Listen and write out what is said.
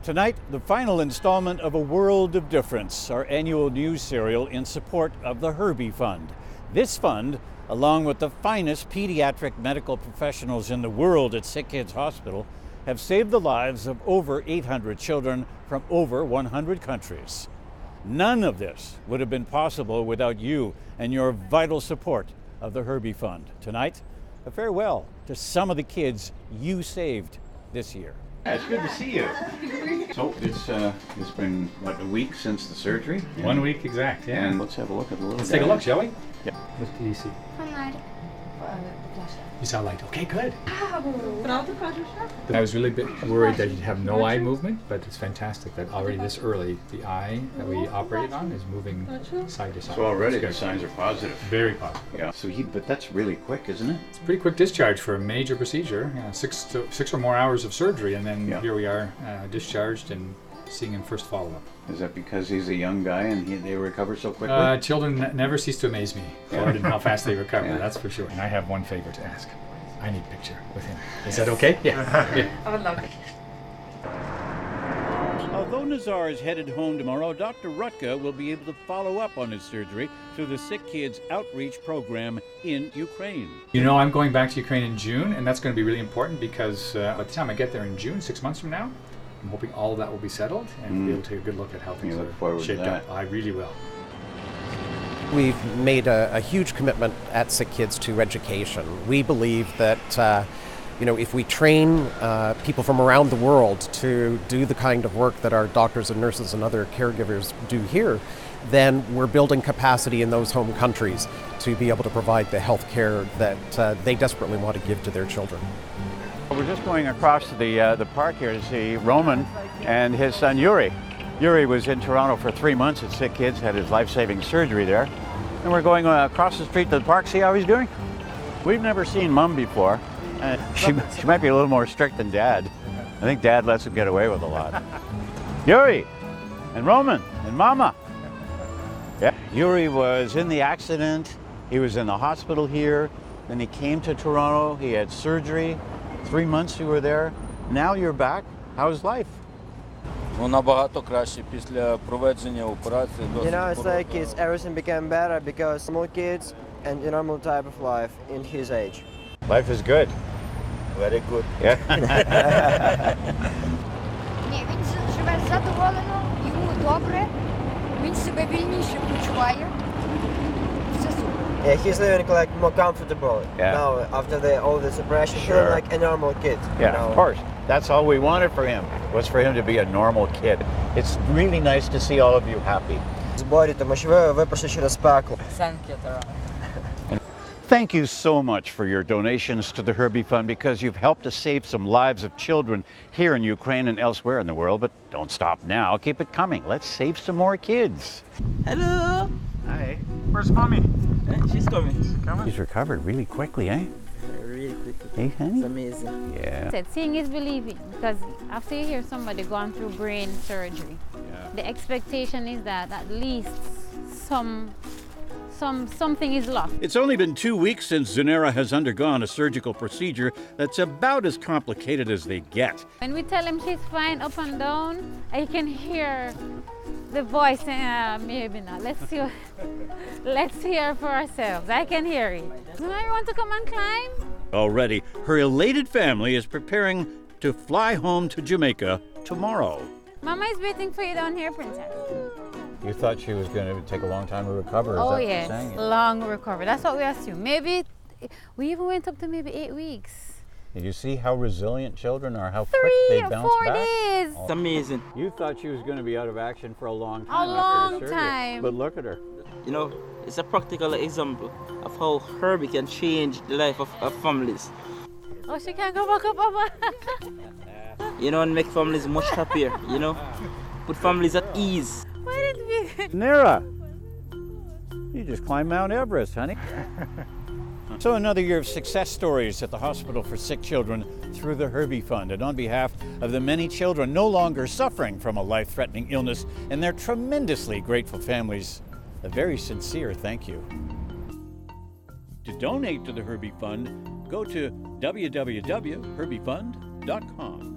Tonight, the final installment of A World of Difference, our annual news serial in support of the Herbie Fund. This fund, along with the finest pediatric medical professionals in the world at Sick Kids Hospital, have saved the lives of over 800 children from over 100 countries. None of this would have been possible without you and your vital support of the Herbie Fund. Tonight, a farewell to some of the kids you saved this year. Yeah, it's good to see you. So it's been, what, a week since the surgery? 1 week exact, yeah. And let's have a look at the little Let's guy. take a look, shall we? Yeah. What do you see? You saw light. Okay, good. I was really a bit worried that you'd have no eye movement, but it's fantastic that already this early, the eye that we operated on is moving side to side. So already the signs are positive. Very positive. Yeah. So but that's really quick, isn't it? It's a pretty quick discharge for a major procedure. 6 or more hours of surgery, and then here we are, discharged and seeing him first follow-up. Is that because he's a young guy and they recover so quickly? Children never cease to amaze me, Claude, and how fast they recover, that's for sure. And I have one favor to ask. I need a picture with him. Is that okay? Yeah. I would love it. Although Nazar is headed home tomorrow, Dr. Rutka will be able to follow up on his surgery through the Sick Kids Outreach Program in Ukraine. You know, I'm going back to Ukraine in June, and that's going to be really important because by the time I get there in June, 6 months from now, I'm hoping all of that will be settled and be able to take a good look at how things are shaped up. I really will. We've made a huge commitment at Sick Kids to education. We believe that if we train people from around the world to do the kind of work that our doctors and nurses and other caregivers do here, then we're building capacity in those home countries to be able to provide the health care that they desperately want to give to their children. We're just going across the park here to see Roman and his son Yuri. Yuri was in Toronto for 3 months at Sick Kids, had his life-saving surgery there. And we're going across the street to the park, see how he's doing? We've never seen Mom before. She might be a little more strict than Dad. I think Dad lets him get away with a lot. Yuri and Roman and Mama. Yeah, Yuri was in the accident. He was in the hospital here. Then he came to Toronto. He had surgery. 3 months you were there. Now you're back. How's life? Набагато краще після проведення операції. It's like everything became better because normal kids and a normal type of life in his age. Life is good. Very good. Yeah. Ні, він живе задоволено, йому добре, він себе вільніше почуває. Все супер. Yeah, he's living like more comfortable now after all the suppression, feeling like a normal kid. Yeah, of course. That's all we wanted for him, was for him to be a normal kid. It's really nice to see all of you happy. Зборі, тому що ви пройшли через пекло. Thank you so much for your donations to the Herbie Fund because you've helped to save some lives of children here in Ukraine and elsewhere in the world. But don't stop now. Keep it coming. Let's save some more kids. Hello. Hi. Where's Mommy? She's coming. He's recovered really quickly, eh? Really quickly. Hey, honey? It's amazing. Yeah. Seeing is believing, because after you hear somebody gone through brain surgery, the expectation is that at least something is lost. It's only been 2 weeks since Zunera has undergone a surgical procedure that's about as complicated as they get. When we tell him she's fine up and down, I can hear the voice saying, maybe not. Let's hear for ourselves. I can hear it. Zunera, you want to come and climb? Already, her elated family is preparing to fly home to Jamaica tomorrow. Mama is waiting for you down here, Princess. You thought she was going to take a long time to recover, is that what you're saying? Long recovery. That's what we assume. Maybe, we even went up to maybe 8 weeks. Did you see how resilient children are, how quick they bounce 3 or 4 back? days. It's amazing. You thought she was going to be out of action for a long time. A long after the surgery. time. But look at her. You know, it's a practical example of how Herbie can change the life of families. Oh, she can't go back up, Papa. And make families much happier, Put families at ease. Why did we... Nera, you just climbed Mount Everest, honey. So another year of success stories at the Hospital for Sick Children through the Herbie Fund. And on behalf of the many children no longer suffering from a life-threatening illness and their tremendously grateful families, a very sincere thank you. To donate to the Herbie Fund, go to www.herbiefund.com.